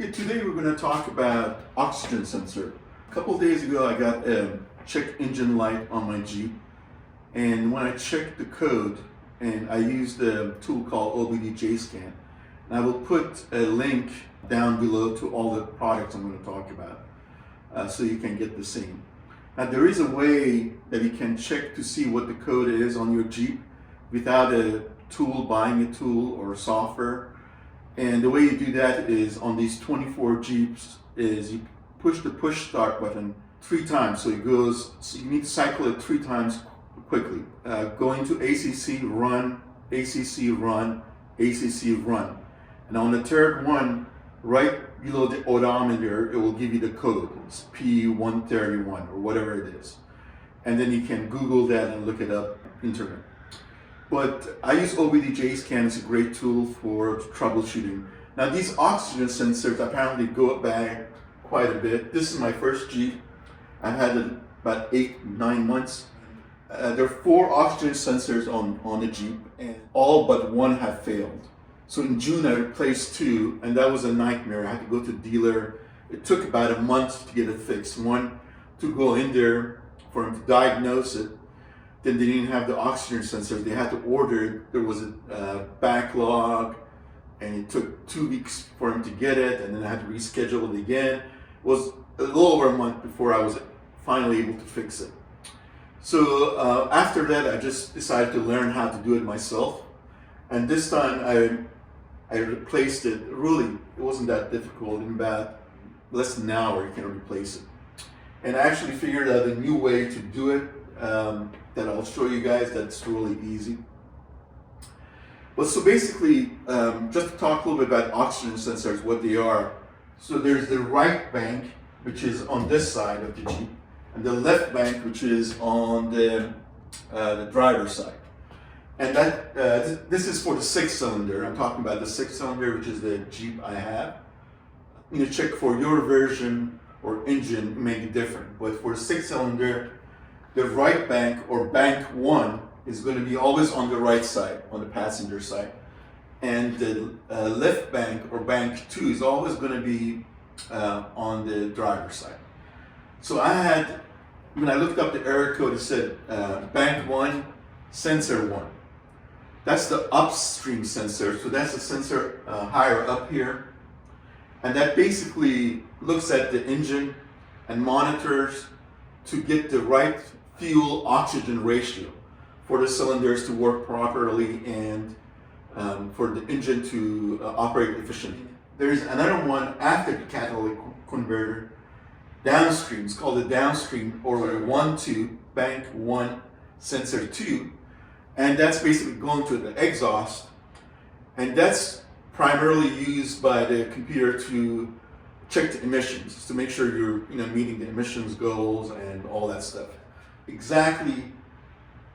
Yeah, today we're going to talk about oxygen sensor. A couple of days ago I got a check engine light on my Jeep, and when I checked the code, and I used a tool called OBD scan, and I will put a link down below to all the products I'm going to talk about, so you can get the same. Now there is a way that you can check to see what the code is on your Jeep without a tool, buying a tool or software. And the way you do that is on these 24 Jeeps is you push the push start button 3 times. So it goes, so you need to cycle it 3 times quickly. Go into ACC, run, ACC, run, ACC, run. And on the third one, right below the odometer, it will give you the code. It's P131 or whatever it is. And then you can Google that and look it up internet. But I use OBD scan. It's a great tool for troubleshooting. Now these oxygen sensors apparently go back quite a bit. This is my first Jeep. I've had it about 8-9 months. There are 4 oxygen sensors on the Jeep, and all but one have failed. So in June I replaced 2, and that was a nightmare. I had to go to the dealer. It took about a month to get it fixed. One, to go in there for him to diagnose it. Then they didn't have the oxygen sensor. They had to order it. There was a backlog, and it took 2 weeks for him to get it, and then I had to reschedule it again. It was a little over a month before I was finally able to fix it. So after that, I just decided to learn how to do it myself. And this time I replaced it. Really, it wasn't that difficult. In about less than an hour, you can replace it. And I actually figured out a new way to do it. That I'll show you guys. That's really easy. But so basically, just to talk a little bit about oxygen sensors, what they are. So there's the right bank, which is on this side of the Jeep, and the left bank, which is on the driver's side. And that this is for the 6-cylinder. I'm talking about the 6-cylinder, which is the Jeep I have. You need to check for your version or engine, it may be different. But for the 6-cylinder, the right bank or bank 1 is going to be always on the right side, on the passenger side. And the left bank or bank 2 is always going to be on the driver's side. So when I looked up the error code, it said bank 1, sensor 1. That's the upstream sensor. So that's the sensor higher up here. And that basically looks at the engine and monitors to get the right fuel oxygen ratio for the cylinders to work properly and for the engine to operate efficiently. There's another one after the catalytic converter, downstream. It's called the downstream or 1-2, bank 1, sensor 2, and that's basically going to the exhaust, and that's primarily used by the computer to check the emissions, to make sure you're meeting the emissions goals and all that stuff. Exactly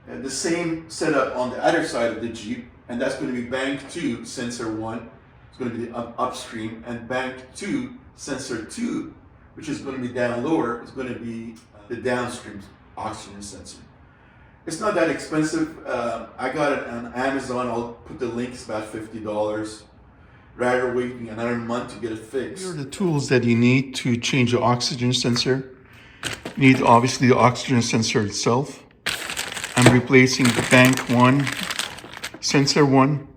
the same setup on the other side of the Jeep, and that's going to be bank 2, sensor 1. It's going to be the upstream, and bank 2, sensor 2, which is going to be down lower, is going to be the downstream oxygen sensor. It's not that expensive. I got it on Amazon. I'll put the link. It's about $50. Rather waiting another month to get it fixed. Here are the tools that you need to change the oxygen sensor. You need obviously the oxygen sensor itself. I'm replacing the bank 1, sensor 1.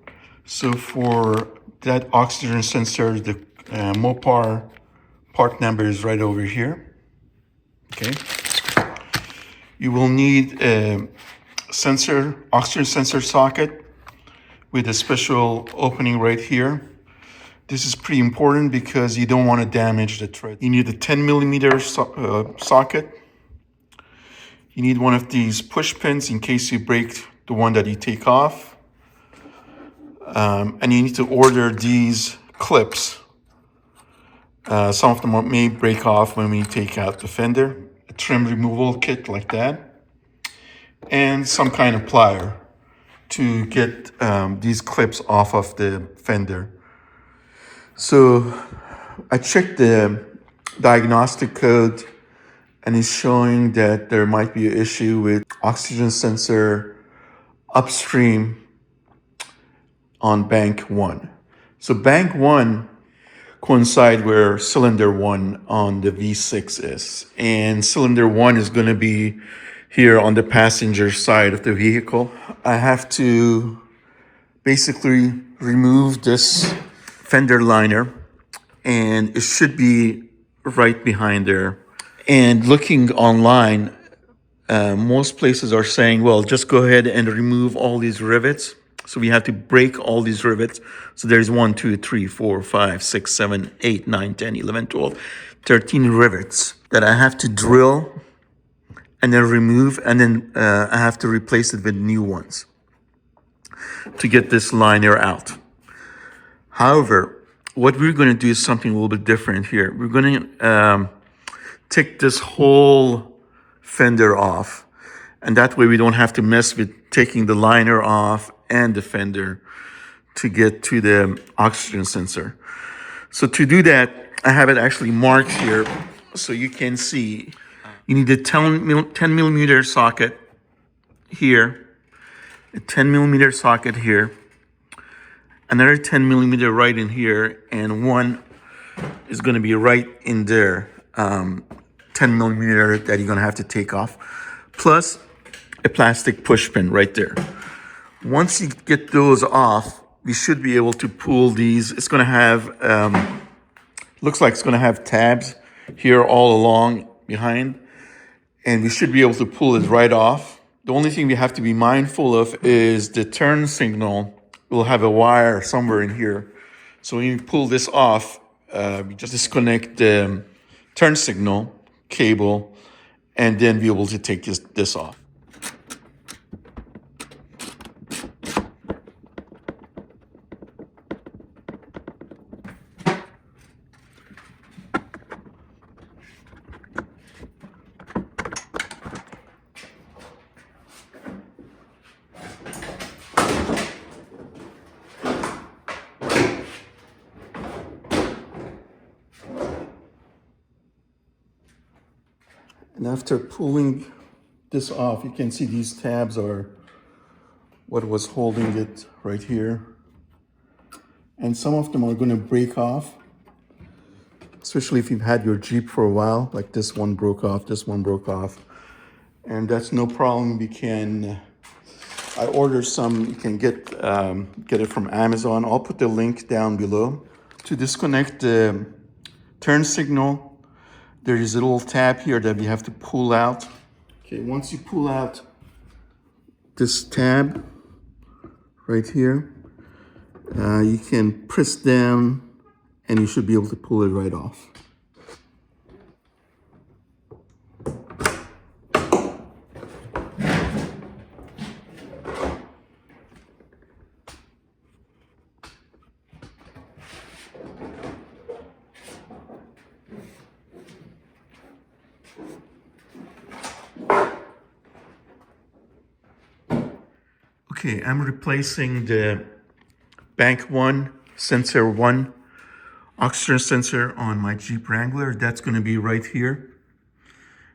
So for that oxygen sensor, the Mopar part number is right over here. Okay. You will need a oxygen sensor socket with a special opening right here. This is pretty important because you don't want to damage the thread. You need a 10mm socket. You need one of these push pins in case you break the one that you take off. And you need to order these clips. Some of them may break off when we take out the fender. A trim removal kit like that. And some kind of plier to get these clips off of the fender. So I checked the diagnostic code, and it's showing that there might be an issue with oxygen sensor upstream on bank 1. So bank 1 coincide where cylinder 1 on the V6 is. And cylinder 1 is going to be here on the passenger side of the vehicle. I have to basically remove this fender liner, and it should be right behind there. And looking online, most places are saying, well, just go ahead and remove all these rivets. So we have to break all these rivets. So there's 1, 2, 3, 4, 5, 6, 7, 8, 9, 10, 11, 12, 13 rivets that I have to drill and then remove, and then I have to replace it with new ones to get this liner out. However, what we're going to do is something a little bit different here. We're going to take this whole fender off, and that way we don't have to mess with taking the liner off and the fender to get to the oxygen sensor. So to do that, I have it actually marked here so you can see. You need a 10 millimeter socket here, a 10 millimeter socket here, another 10 millimeter right in here, and one is going to be right in there, 10 millimeter that you're going to have to take off, plus a plastic push pin right there. Once you get those off, we should be able to pull these. It's going to have, looks like it's going to have tabs here all along behind, and we should be able to pull it right off. The only thing we have to be mindful of is the turn signal will have a wire somewhere in here. So when you pull this off, we just disconnect the turn signal cable and then be able to take this off. And after pulling this off, you can see these tabs are what was holding it right here. And some of them are going to break off, especially if you've had your Jeep for a while, like this one broke off, this one broke off. And that's no problem. We can, I ordered some, you can get it from Amazon. I'll put the link down below. To disconnect the turn signal, there is a little tab here that we have to pull out. Okay, once you pull out this tab right here, you can press down and you should be able to pull it right off. Okay, I'm replacing the bank 1, sensor 1, oxygen sensor on my Jeep Wrangler. That's going to be right here.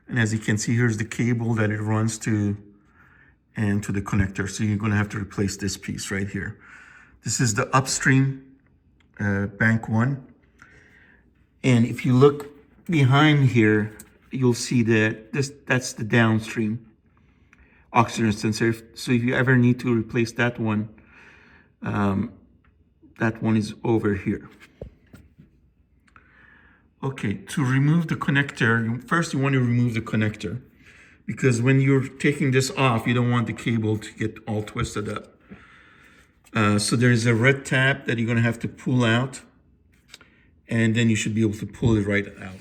And as you can see, here's the cable that it runs to and to the connector. So you're going to have to replace this piece right here. This is the upstream bank 1. And if you look behind here, you'll see that that's the downstream oxygen sensor. So if you ever need to replace that one is over here. Okay, to remove the connector, first you want to remove the connector, because when you're taking this off, you don't want the cable to get all twisted up. So there's a red tab that you're going to have to pull out, and then you should be able to pull it right out.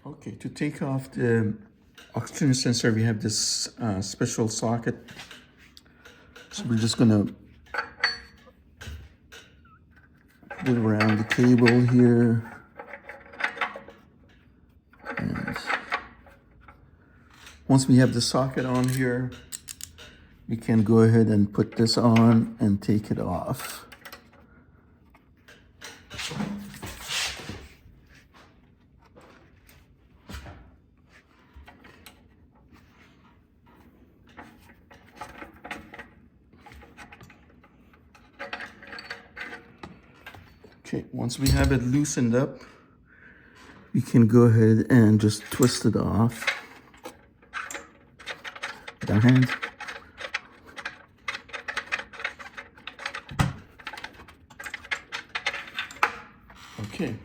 Okay, to take off the oxygen sensor, we have this special socket. So we're just gonna put it around the cable here. And once we have the socket on here, we can go ahead and put this on and take it off. Okay, once we have it loosened up, we can go ahead and just twist it off with our hand. Okay,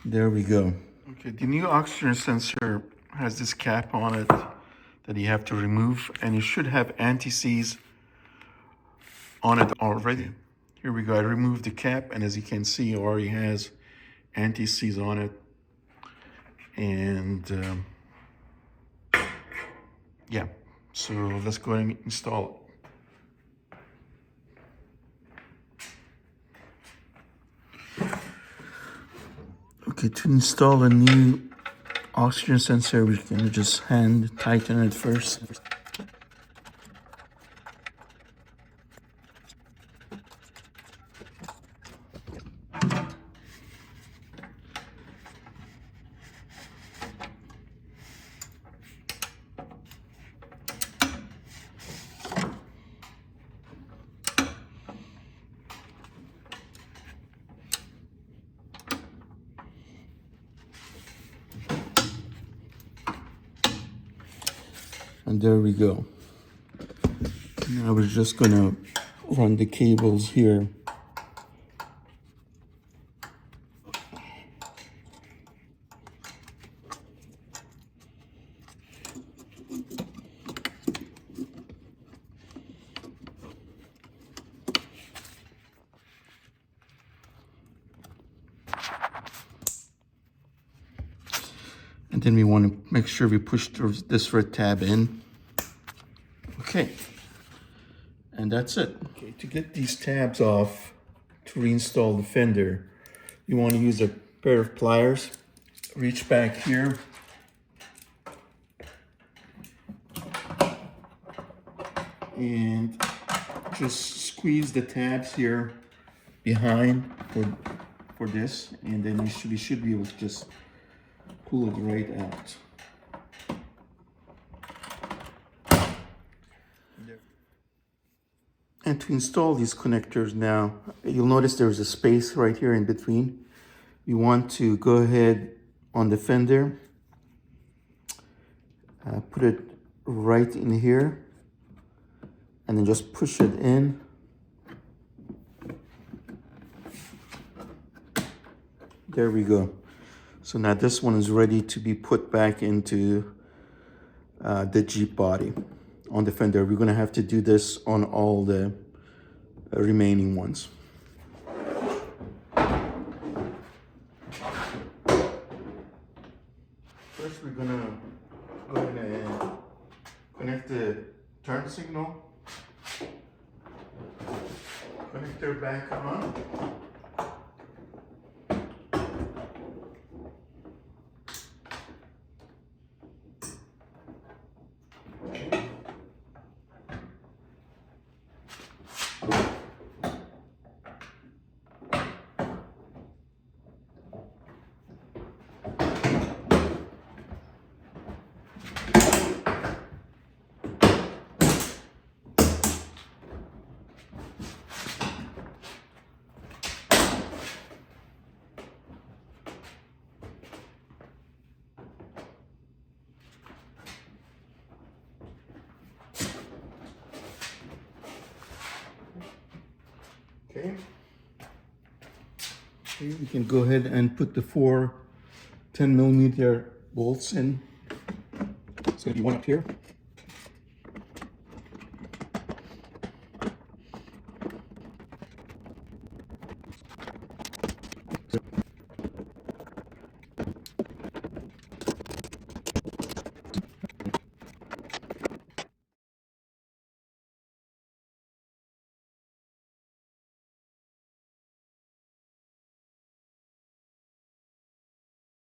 there we go. Okay, the new oxygen sensor has this cap on it that you have to remove, and it should have anti-seize on it already. Here we go. I removed the cap, and as you can see, it already has anti-seize on it. And yeah, so let's go ahead and install it. Okay, to install a new oxygen sensor, we can just hand tighten it first. And there we go. Now we're just gonna run the cables here. And then we want to make sure we push this red tab in. Okay, and that's it. Okay, to get these tabs off, to reinstall the fender, you want to use a pair of pliers. Reach back here. And just squeeze the tabs here behind for this, and then we should be able to just pull it right out. And to install these connectors now, you'll notice there's a space right here in between. You want to go ahead on the fender, put it right in here, and then just push it in. There we go. So now this one is ready to be put back into the Jeep body on the fender. We're gonna have to do this on all the remaining ones. First, we're gonna go ahead and connect the turn signal. Connector back on. Okay. Okay, we can go ahead and put the 4 10mm bolts in. It's going to be one up here